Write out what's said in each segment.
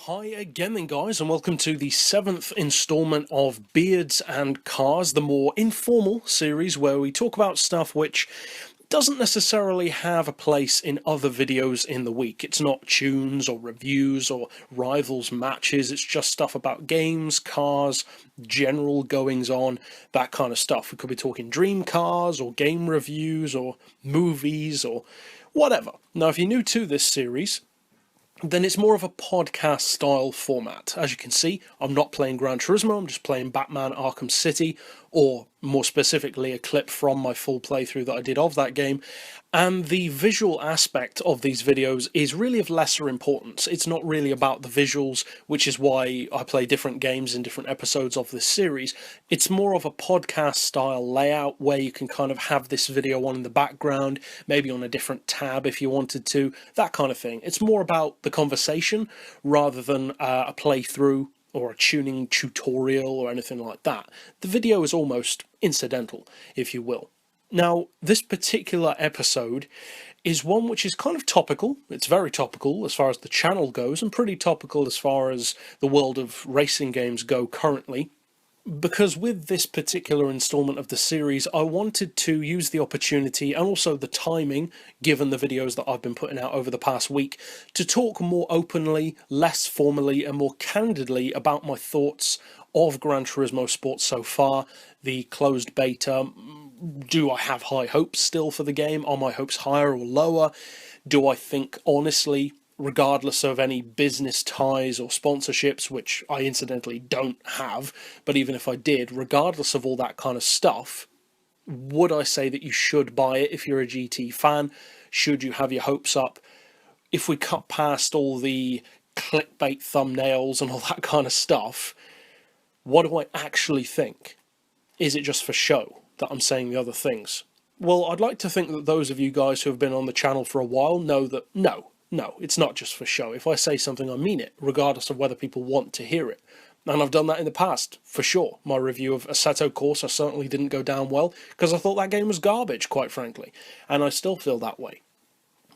Hi again then guys, and welcome to the 7th instalment of Beards and Cars, the more informal series where we talk about stuff which doesn't necessarily have a place in other videos in the week. It's not tunes or reviews or rivals matches, it's just stuff about games, cars, general goings on, that kind of stuff. We could be talking dream cars or game reviews or movies or whatever. Now if you're new to this series, then it's more of a podcast style format. As you can see, I'm not playing Gran Turismo, I'm just playing Batman Arkham City, or more specifically a clip from my full playthrough that I did of that game. And the visual aspect of these videos is really of lesser importance. It's not really about the visuals, which is why I play different games in different episodes of this series. It's more of a podcast style layout where you can kind of have this video on in the background, maybe on a different tab if you wanted to, that kind of thing. It's more about the conversation rather than a playthrough or a tuning tutorial or anything like that. The video is almost incidental, if you will. Now, this particular episode is one which is kind of topical. It's very topical as far as the channel goes, and pretty topical as far as the world of racing games go currently. Because with this particular installment of the series, I wanted to use the opportunity and also the timing, given the videos that I've been putting out over the past week, to talk more openly, less formally, and more candidly about my thoughts of Gran Turismo Sport so far, the closed beta. Do I have high hopes still for the game? Are my hopes higher or lower? Do I think, honestly, regardless of any business ties or sponsorships, which I incidentally don't have, but even if I did, regardless of all that kind of stuff, would I say that you should buy it if you're a GT fan? Should you have your hopes up? If we cut past all the clickbait thumbnails and all that kind of stuff, what do I actually think? Is it just for show that I'm saying the other things? Well, I'd like to think that those of you guys who have been on the channel for a while know that no, it's not just for show. If I say something, I mean it, regardless of whether people want to hear it. And I've done that in the past, for sure. My review of Assetto Corsa certainly didn't go down well, because I thought that game was garbage, quite frankly. And I still feel that way.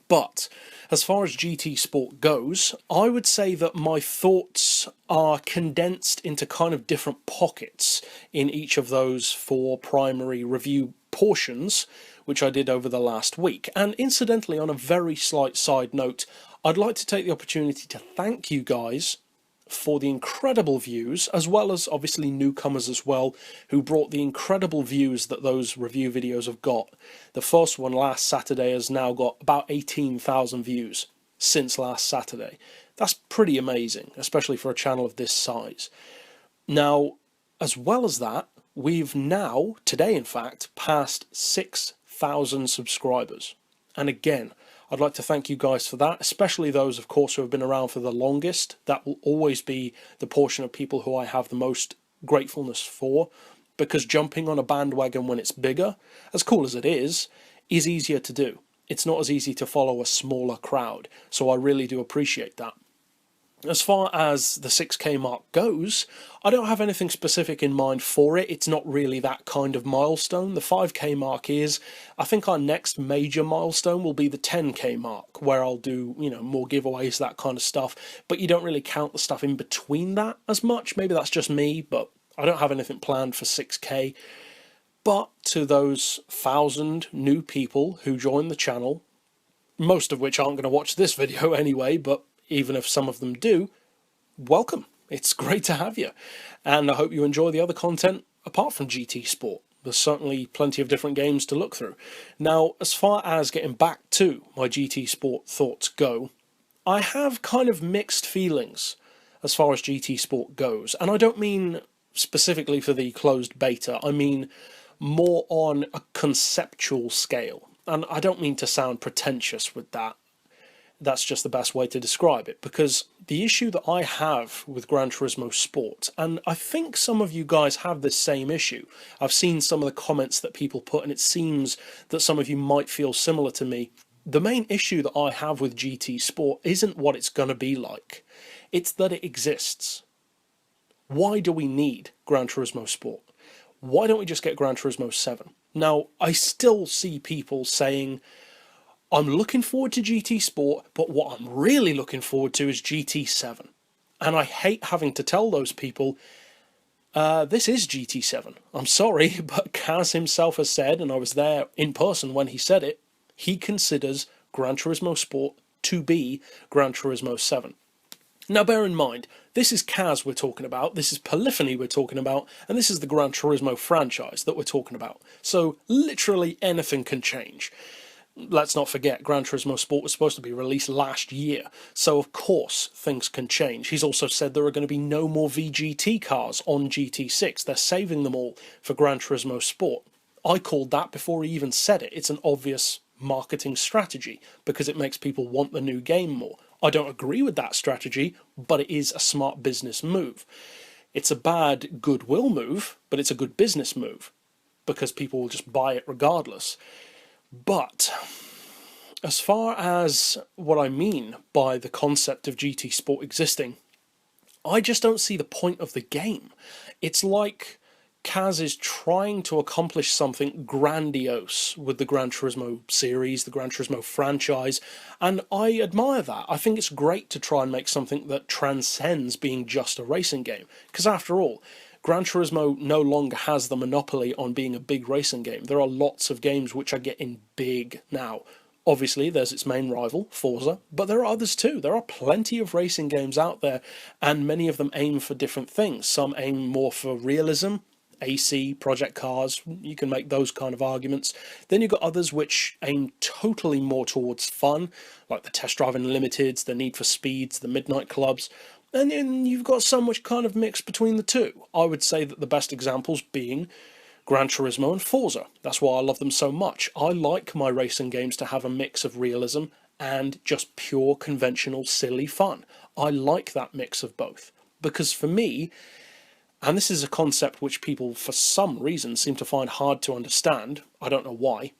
But as far as GT Sport goes, I would say that my thoughts are condensed into kind of different pockets in each of those four primary review portions, which I did over the last week. And incidentally, on a very slight side note, I'd like to take the opportunity to thank you guys for the incredible views, as well as obviously newcomers as well, who brought the incredible views that those review videos have got. The first one last Saturday has now got about 18,000 views since last Saturday. That's pretty amazing, especially for a channel of this size. Now, as well as that, we've now, today in fact, passed 6,000 subscribers. And again, I'd like to thank you guys for that, especially those, of course, who have been around for the longest. That will always be the portion of people who I have the most gratefulness for, because jumping on a bandwagon when it's bigger, as cool as it is easier to do. It's not as easy to follow a smaller crowd, so I really do appreciate that. As far as the 6K mark goes, I don't have anything specific in mind for it. It's not really that kind of milestone. The 5K mark is. I think our next major milestone will be the 10K mark, where I'll do, more giveaways, that kind of stuff. But you don't really count the stuff in between that as much. Maybe that's just me, but I don't have anything planned for 6K. But to those 1,000 new people who join the channel, most of which aren't going to watch this video anyway, but even if some of them do, welcome. It's great to have you. And I hope you enjoy the other content apart from GT Sport. There's certainly plenty of different games to look through. Now, as far as getting back to my GT Sport thoughts go, I have kind of mixed feelings as far as GT Sport goes. And I don't mean specifically for the closed beta. I mean more on a conceptual scale. And I don't mean to sound pretentious with that. That's just the best way to describe it, because the issue that I have with Gran Turismo Sport, and I think some of you guys have this same issue. I've seen some of the comments that people put, and it seems that some of you might feel similar to me. The main issue that I have with GT Sport isn't what it's going to be like. It's that it exists. Why do we need Gran Turismo Sport? Why don't we just get Gran Turismo 7? Now, I still see people saying, I'm looking forward to GT Sport, but what I'm really looking forward to is GT7. And I hate having to tell those people, this is GT7. I'm sorry, but Kaz himself has said, and I was there in person when he said it, he considers Gran Turismo Sport to be Gran Turismo 7. Now bear in mind, this is Kaz we're talking about, this is Polyphony we're talking about, and this is the Gran Turismo franchise that we're talking about. So literally anything can change. Let's not forget, Gran Turismo Sport was supposed to be released last year, so of course things can change. He's also said there are going to be no more VGT cars on GT6. They're saving them all for Gran Turismo Sport. I called that before he even said it. It's an obvious marketing strategy because it makes people want the new game more. I don't agree with that strategy, but it is a smart business move. It's a bad goodwill move, but it's a good business move because people will just buy it regardless. But as far as what I mean by the concept of GT Sport existing, I just don't see the point of the game. It's like Kaz is trying to accomplish something grandiose with the Gran Turismo series, the Gran Turismo franchise, and I admire that. I think it's great to try and make something that transcends being just a racing game, because after all, Gran Turismo no longer has the monopoly on being a big racing game. There are lots of games which are getting big now. Obviously, there's its main rival, Forza, but there are others too. There are plenty of racing games out there, and many of them aim for different things. Some aim more for realism, AC, Project Cars, you can make those kind of arguments. Then you've got others which aim totally more towards fun, like the Test Drive Unlimiteds, the Need for Speeds, the Midnight Clubs. And then you've got some which kind of mix between the two. I would say that the best examples being Gran Turismo and Forza. That's why I love them so much. I like my racing games to have a mix of realism and just pure conventional silly fun. I like that mix of both. Because for me, and this is a concept which people for some reason seem to find hard to understand, I don't know why,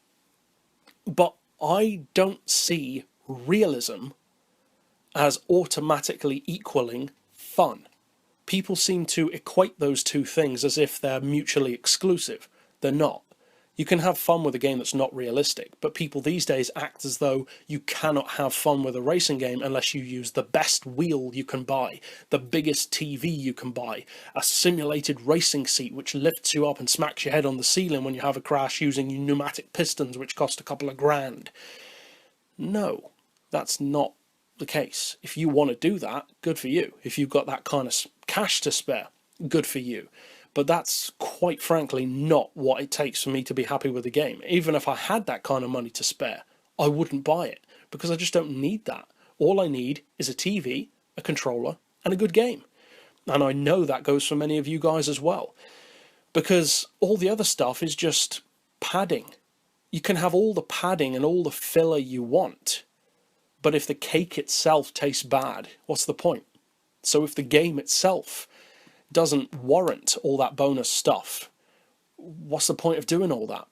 but I don't see realism as automatically equaling fun. People seem to equate those two things as if they're mutually exclusive. They're not. You can have fun with a game that's not realistic, but people these days act as though you cannot have fun with a racing game unless you use the best wheel you can buy, the biggest TV you can buy, a simulated racing seat which lifts you up and smacks your head on the ceiling when you have a crash using pneumatic pistons which cost a couple of grand. No, that's not the case. If you want to do that, good for you. If you've got that kind of cash to spare, good for you. But that's quite frankly not what it takes for me to be happy with the game. Even if I had that kind of money to spare, I wouldn't buy it because I just don't need that. All I need is a TV, a controller, and a good game. And I know that goes for many of you guys as well, because all the other stuff is just padding. You can have all the padding and all the filler you want, but if the cake itself tastes bad, what's the point? So if the game itself doesn't warrant all that bonus stuff, what's the point of doing all that?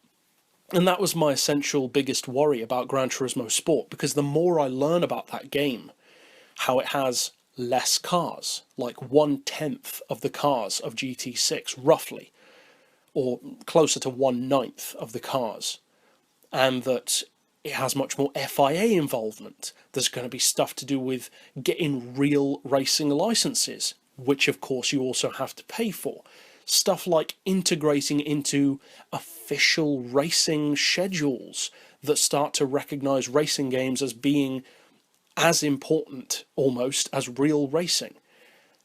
And that was my essential biggest worry about Gran Turismo Sport, because the more I learn about that game, how it has less cars, like 1/10 of the cars of GT6, roughly, or closer to 1/9 of the cars, and that it has much more FIA involvement. There's going to be stuff to do with getting real racing licenses, which of course you also have to pay for. Stuff like integrating into official racing schedules that start to recognise racing games as being as important, almost, as real racing.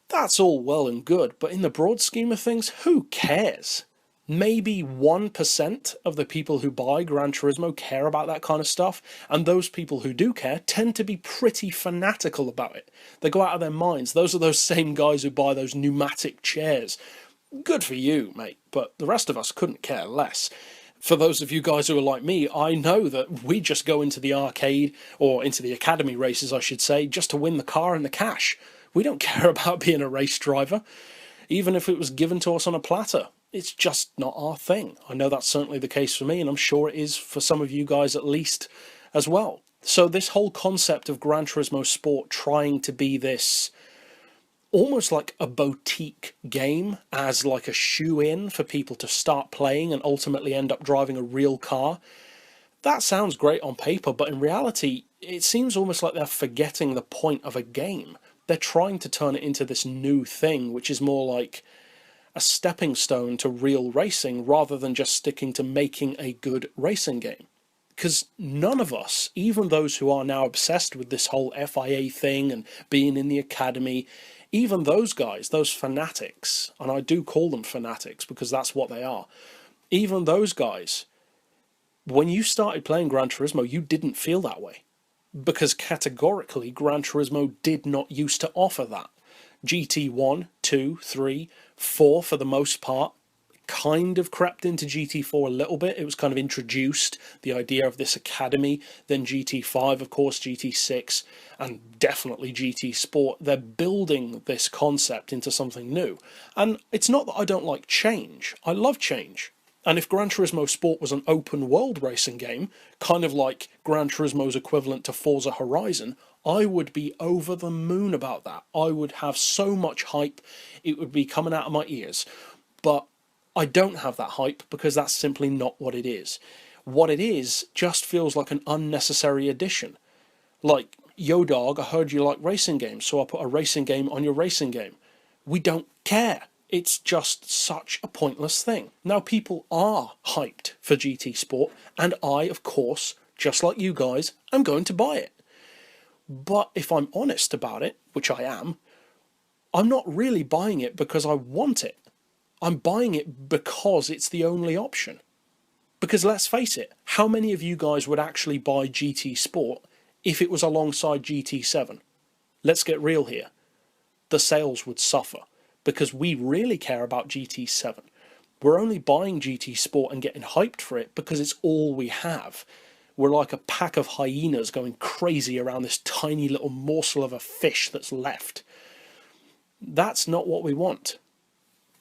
That's all well and good, but in the broad scheme of things, who cares? Maybe 1% of the people who buy Gran Turismo care about that kind of stuff, and those people who do care tend to be pretty fanatical about it. They go out of their minds. Those are those same guys who buy those pneumatic chairs. Good for you, mate, but the rest of us couldn't care less. For those of you guys who are like me, I know that we just go into the arcade, or into the academy races, I should say, just to win the car and the cash. We don't care about being a race driver, even if it was given to us on a platter. It's just not our thing. I know that's certainly the case for me, and I'm sure it is for some of you guys at least as well. So this whole concept of Gran Turismo Sport trying to be this almost like a boutique game, as like a shoe-in for people to start playing and ultimately end up driving a real car, that sounds great on paper, but in reality, it seems almost like they're forgetting the point of a game. They're trying to turn it into this new thing, which is more like a stepping stone to real racing rather than just sticking to making a good racing game. Because none of us, even those who are now obsessed with this whole FIA thing and being in the academy, even those guys, those fanatics, and I do call them fanatics because that's what they are, even those guys, when you started playing Gran Turismo, you didn't feel that way. Because categorically, Gran Turismo did not used to offer that. GT1, 2, 3, 4 for the most part, kind of crept into GT4 a little bit. It was kind of introduced, the idea of this academy. Then GT5, of course, GT6, and definitely GT Sport. They're building this concept into something new. And it's not that I don't like change. I love change. And if Gran Turismo Sport was an open world racing game, kind of like Gran Turismo's equivalent to Forza Horizon, I would be over the moon about that. I would have so much hype, it would be coming out of my ears. But I don't have that hype because that's simply not what it is. What it is just feels like an unnecessary addition. Like, yo dog, I heard you like racing games, so I put a racing game on your racing game. We don't care. It's just such a pointless thing. Now, people are hyped for GT Sport, and I, of course, just like you guys, am going to buy it. But if I'm honest about it, which I am, I'm not really buying it because I want it. I'm buying it because it's the only option. Because let's face it, how many of you guys would actually buy GT Sport if it was alongside GT7? Let's get real here. The sales would suffer. Because we really care about GT7. We're only buying GT Sport and getting hyped for it because it's all we have. We're like a pack of hyenas going crazy around this tiny little morsel of a fish that's left. That's not what we want.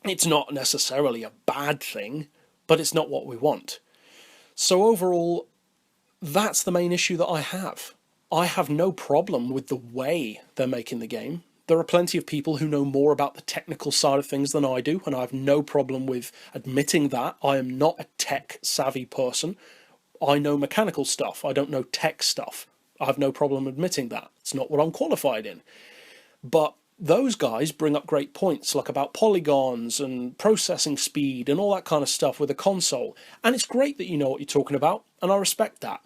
It's not necessarily a bad thing, but it's not what we want. So overall, that's the main issue that I have. I have no problem with the way they're making the game. There are plenty of people who know more about the technical side of things than I do, and I have no problem with admitting that. I am not a tech-savvy person. I know mechanical stuff. I don't know tech stuff. I have no problem admitting that. It's not what I'm qualified in. But those guys bring up great points, like about polygons and processing speed and all that kind of stuff with a console. And it's great that you know what you're talking about, and I respect that.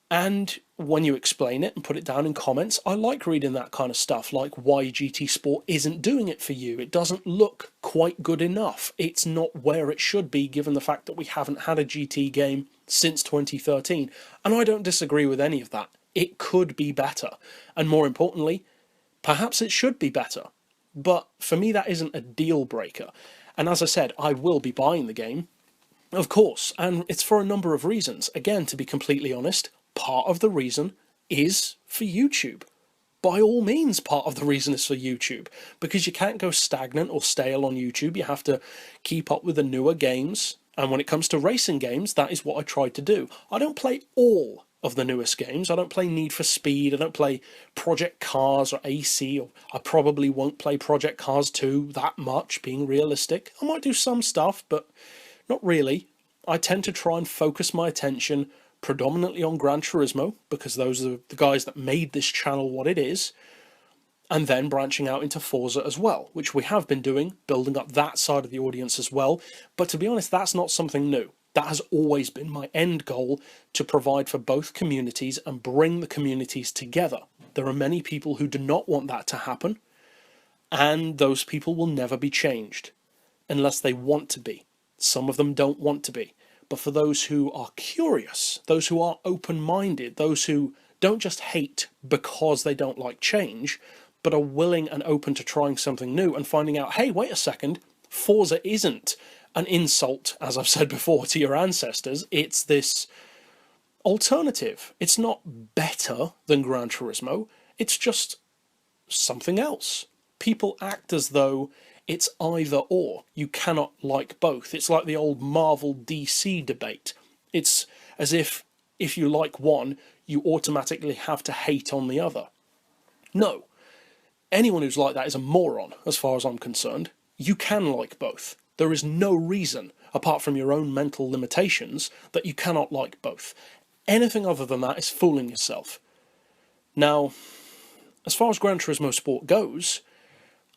And when you explain it and put it down in comments, I like reading that kind of stuff, like why GT Sport isn't doing it for you. It doesn't look quite good enough. It's not where it should be, given the fact that we haven't had a GT game since 2013. And I don't disagree with any of that. It could be better. And more importantly, perhaps it should be better. But for me, that isn't a deal breaker. And as I said, I will be buying the game, of course. And it's for a number of reasons. Again, to be completely honest, part of the reason is for YouTube. By all means, part of the reason is for YouTube, because you can't go stagnant or stale on YouTube. You have to keep up with the newer games. And when it comes to racing games, that is what I try to do. I don't play all of the newest games. I don't play Need for Speed. I don't play Project Cars or AC. Or I probably won't play Project Cars 2 that much, being realistic. I might do some stuff, but not really. I tend to try and focus my attention predominantly on Gran Turismo, because those are the guys that made this channel what it is, and then branching out into Forza as well, which we have been doing, building up that side of the audience as well. But to be honest, that's not something new. That has always been my end goal, to provide for both communities and bring the communities together. There are many people who do not want that to happen, and those people will never be changed unless they want to be. Some of them don't want to be. But for those who are curious, those who are open-minded, those who don't just hate because they don't like change, but are willing and open to trying something new and finding out, hey, wait a second, Forza isn't an insult, as I've said before, to your ancestors. It's this alternative. It's not better than Gran Turismo. It's just something else. People act as though it's either or. You cannot like both. It's like the old Marvel DC debate. It's as if you like one, you automatically have to hate on the other. No. Anyone who's like that is a moron, as far as I'm concerned. You can like both. There is no reason, apart from your own mental limitations, that you cannot like both. Anything other than that is fooling yourself. Now, as far as Gran Turismo Sport goes,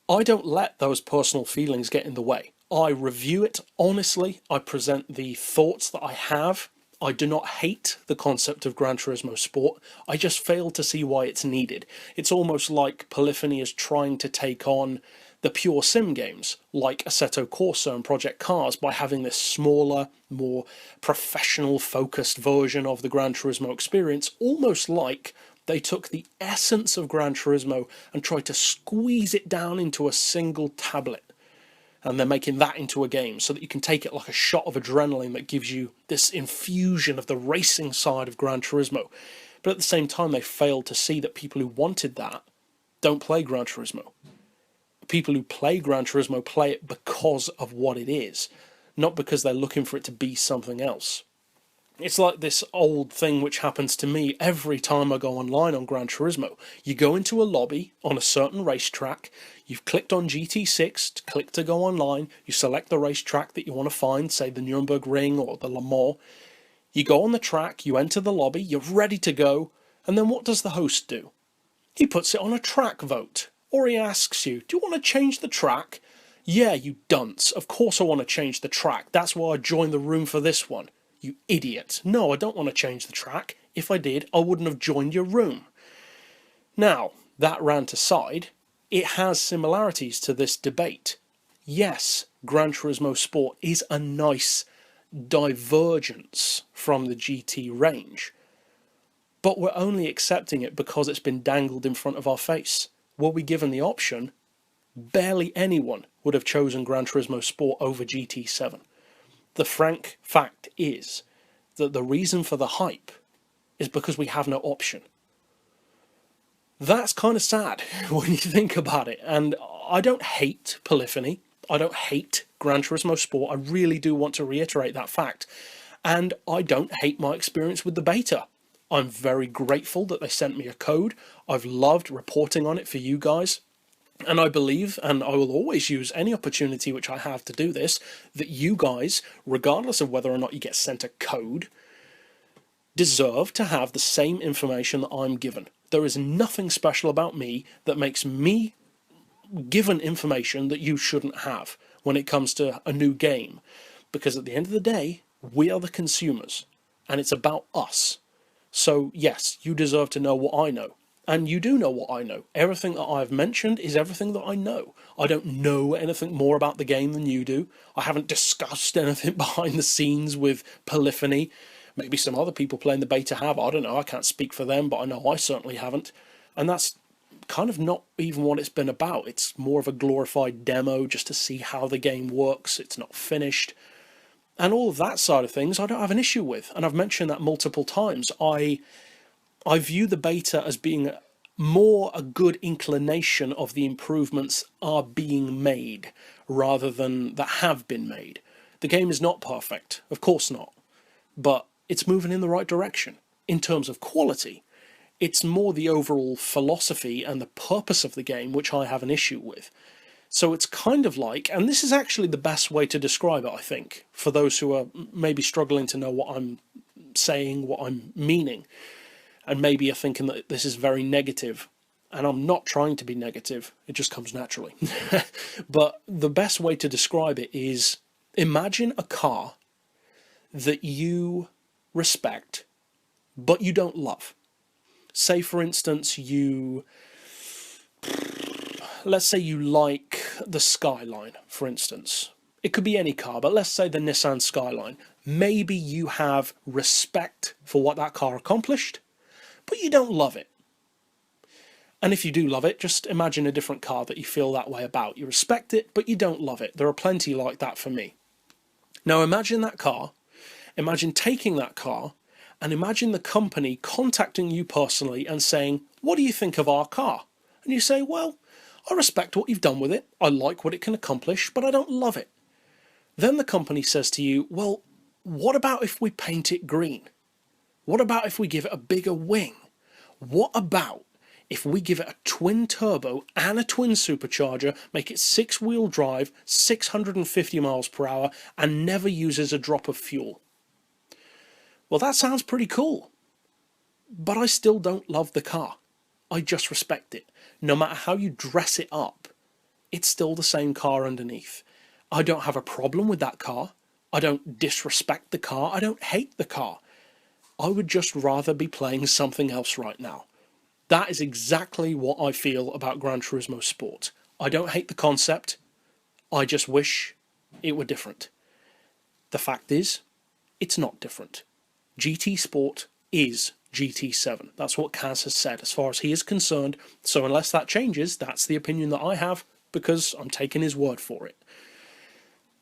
I don't let those personal feelings get in the way. I review it honestly, I present the thoughts that I have. I do not hate the concept of Gran Turismo Sport, I just fail to see why it's needed. It's almost like Polyphony is trying to take on the pure sim games, like Assetto Corsa and Project Cars, by having this smaller, more professional-focused version of the Gran Turismo experience, almost like they took the essence of Gran Turismo and tried to squeeze it down into a single tablet. And they're making that into a game so that you can take it like a shot of adrenaline that gives you this infusion of the racing side of Gran Turismo. But at the same time, they failed to see that people who wanted that don't play Gran Turismo. People who play Gran Turismo play it because of what it is, not because they're looking for it to be something else. It's like this old thing which happens to me every time I go online on Gran Turismo. You go into a lobby on a certain racetrack, you've clicked on GT6 to click to go online, you select the racetrack that you want to find, say the Nürburgring Ring or the Le Mans. You go on the track, you enter the lobby, you're ready to go, and then what does the host do? He puts it on a track vote, or he asks you, do you want to change the track? Yeah, you dunce, of course I want to change the track, that's why I joined the room for this one. You idiot. No, I don't want to change the track. If I did, I wouldn't have joined your room. Now, that rant aside, it has similarities to this debate. Yes, Gran Turismo Sport is a nice divergence from the GT range, but we're only accepting it because it's been dangled in front of our face. Were we given the option, barely anyone would have chosen Gran Turismo Sport over GT7. The frank fact is that the reason for the hype is because we have no option. That's kind of sad when you think about it, and I don't hate Polyphony, I don't hate Gran Turismo Sport, I really do want to reiterate that fact, and I don't hate my experience with the beta. I'm very grateful that they sent me a code, I've loved reporting on it for you guys. And I believe, and I will always use any opportunity which I have to do this, that you guys, regardless of whether or not you get sent a code, deserve to have the same information that I'm given. There is nothing special about me that makes me given information that you shouldn't have when it comes to a new game. Because at the end of the day, we are the consumers, and it's about us. So yes, you deserve to know what I know. And you do know what I know. Everything that I've mentioned is everything that I know. I don't know anything more about the game than you do. I haven't discussed anything behind the scenes with Polyphony. Maybe some other people playing the beta have. I don't know. I can't speak for them, but I know I certainly haven't. And that's kind of not even what it's been about. It's more of a glorified demo just to see how the game works. It's not finished. And all of that side of things I don't have an issue with. And I've mentioned that multiple times. I view the beta as being more a good inclination of the improvements are being made rather than that have been made. The game is not perfect, of course not, but it's moving in the right direction. In terms of quality, it's more the overall philosophy and the purpose of the game which I have an issue with. So it's kind of like, and this is actually the best way to describe it, I think, for those who are maybe struggling to know what I'm saying, what I'm meaning. And maybe you're thinking that this is very negative, and I'm not trying to be negative, it just comes naturally. But the best way to describe it is, imagine a car that you respect, but you don't love. Say, for instance, let's say you like the Skyline, for instance. It could be any car, but let's say the Nissan Skyline. Maybe you have respect for what that car accomplished, but you don't love it. And if you do love it, just imagine a different car that you feel that way about. You respect it, but you don't love it. There are plenty like that for me. Now imagine that car, imagine taking that car, and imagine the company contacting you personally and saying, what do you think of our car? And you say, well, I respect what you've done with it, I like what it can accomplish, but I don't love it. Then the company says to you, well, what about if we paint it green? What about if we give it a bigger wing? What about if we give it a twin turbo and a twin supercharger, make it 6-wheel drive, 650 miles per hour, and never uses a drop of fuel? Well, that sounds pretty cool, but I still don't love the car. I just respect it. no matter how you dress it up, it's still the same car underneath. I don't have a problem with that car. I don't disrespect the car. I don't hate the car. I would just rather be playing something else right now. That is exactly what I feel about Gran Turismo Sport. I don't hate the concept. I just wish it were different. The fact is, it's not different. GT Sport is GT7. That's what Kaz has said as far as he is concerned. So unless that changes, that's the opinion that I have, because I'm taking his word for it.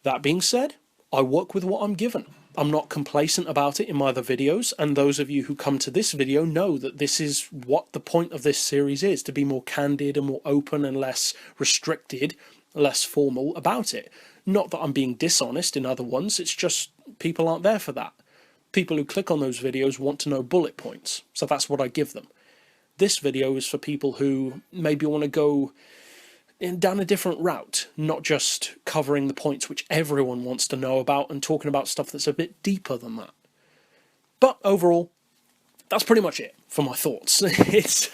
That being said, I work with what I'm given. I'm not complacent about it in my other videos, and those of you who come to this video know that this is what the point of this series is, to be more candid and more open and less restricted, less formal about it. Not that I'm being dishonest in other ones, it's just people aren't there for that. People who click on those videos want to know bullet points, so that's what I give them. This video is for people who maybe want to go down a different route, not just covering the points which everyone wants to know about and talking about stuff that's a bit deeper than that. But overall, that's pretty much it for my thoughts. It's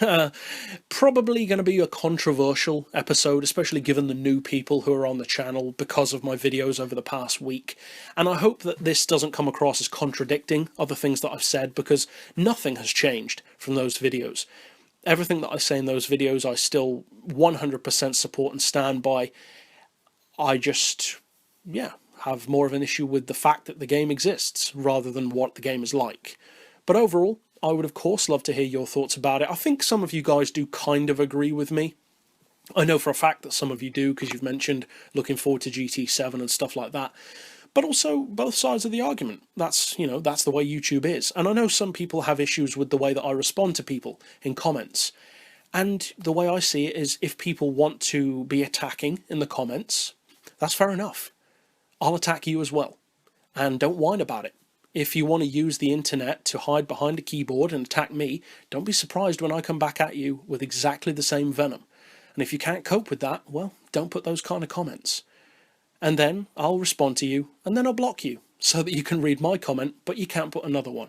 probably going to be a controversial episode, especially given the new people who are on the channel because of my videos over the past week. And I hope that this doesn't come across as contradicting other things that I've said, because nothing has changed from those videos. Everything that I say in those videos, I still 100% support and stand by. I just, have more of an issue with the fact that the game exists rather than what the game is like. But overall, I would of course love to hear your thoughts about it. I think some of you guys do kind of agree with me. I know for a fact that some of you do, because you've mentioned looking forward to GT7 and stuff like that. But also both sides of the argument. That's the way YouTube is. And I know some people have issues with the way that I respond to people in comments. And the way I see it is, if people want to be attacking in the comments, that's fair enough. I'll attack you as well. And don't whine about it. If you want to use the internet to hide behind a keyboard and attack me, don't be surprised when I come back at you with exactly the same venom. And if you can't cope with that, well, don't put those kind of comments. And then I'll respond to you, and then I'll block you, so that you can read my comment, but you can't put another one.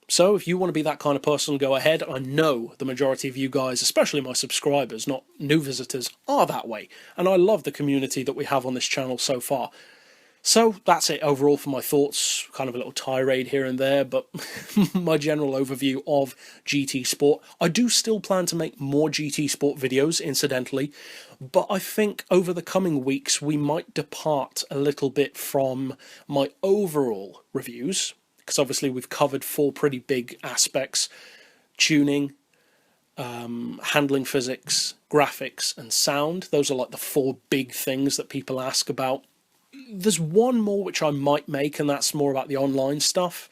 So if you want to be that kind of person, go ahead. I know the majority of you guys, especially my subscribers, not new visitors, are that way. And I love the community that we have on this channel so far. So that's it overall for my thoughts, kind of a little tirade here and there, but my general overview of GT Sport. I do still plan to make more GT Sport videos, incidentally, but I think over the coming weeks we might depart a little bit from my overall reviews, because obviously we've covered 4 pretty big aspects: tuning, handling physics, graphics, and sound. Those are like the 4 big things that people ask about. There's one more which I might make, and that's more about the online stuff.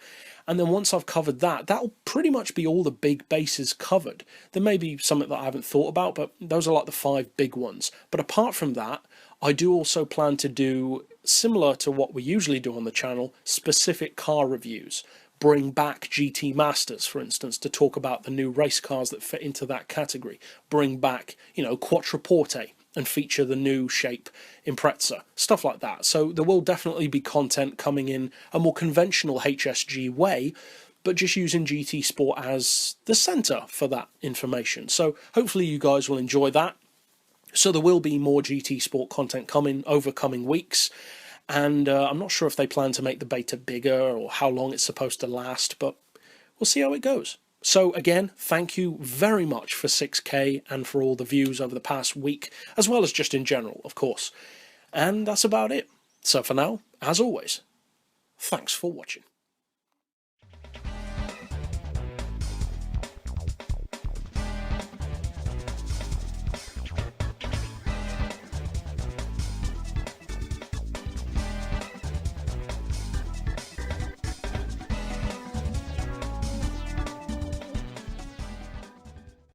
And then once I've covered that, that'll pretty much be all the big bases covered. There may be something that I haven't thought about, but those are like the 5 big ones. But apart from that, I do also plan to do, similar to what we usually do on the channel, specific car reviews. Bring back GT Masters, for instance, to talk about the new race cars that fit into that category. Bring back, Quattroporte, and feature the new shape Impreza, stuff like that. So there will definitely be content coming in a more conventional HSG way, but just using GT Sport as the centre for that information. So hopefully you guys will enjoy that. So there will be more GT Sport content coming over coming weeks, and I'm not sure if they plan to make the beta bigger or how long it's supposed to last, but we'll see how it goes. So again, thank you very much for 6K and for all the views over the past week, as well as just in general, of course. And that's about it. So for now, as always, thanks for watching.